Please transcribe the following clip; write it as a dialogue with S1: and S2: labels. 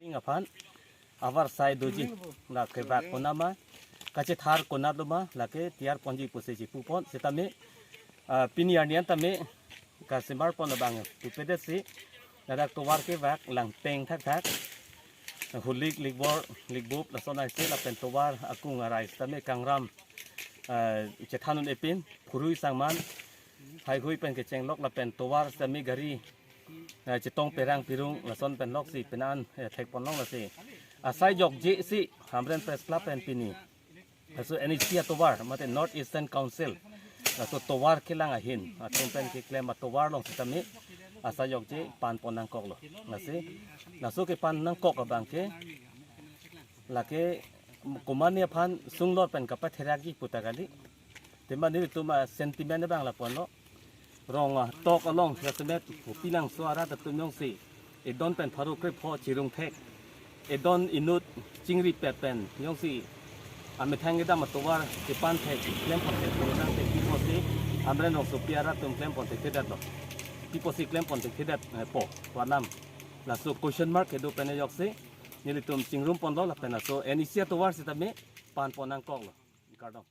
S1: Inga pan avar sai doji la ke bak konama kache thar konadoma la ke tiar ponji poseji pupon setame pini arnian tame ka sembar pon bang tu pedesi la to war ke bak lang teng thak thak hulik ligbor ligbub la sonai se la pen to war akung arai tame kangram che thanun epin phurui sangman hai hui pen ke cheng lok la pen to war sami gariจะต้องไปร่างพิรุงละซ้อนเป็นล็อกสิเป็นอันแท็กปนล็อกละสิอาศัยยกเจสิหามเรนเพรสคลับเป็นปีนี้ส่วนอันนี้เสียตัววาร์มาเป็น North Eastern Council แล้วส่วนตัววาร์คิดล่างอาหินตรงเป็นเคลมมาตัววาร์ลงสิตามิอาศัยยกเจปานปนนังกอกละละสิแล้วส่วนที่ปานนังกอกกับบางเคละเคกุมารเนี่ยพันสุงลอดเป็นกับปัทเทรักยี่ปุตตะกันดิแต่มันนี่ตัวมาเซนติเมนต์บางละปนเนาะรองตอกลองเสด็จพี่นังสวาระตัดตุนยงสีเอดอนเป็นพารุกพอจิรุงเทกเอดอนอินุตจิงรีเป็ดเป็นยงสีอเมทังกิดามาตัวที่ปันเทกเคลมปอนเทกตัวนั้นเทกพี่พอสีอเมรินองสุพิอาระตุนเคลมปอนเทกเทดัดต่อพี่พอสีเคลมปอนเทกเทดัดปอวันนั้นแล้วสุ question mark เอดูเป็นยกสีนี่ลิตุมจิงรุมปอนล้อละเป็นแล้วสุเอนิเซียตัวสิตามิปานปอนังกอกละการดอง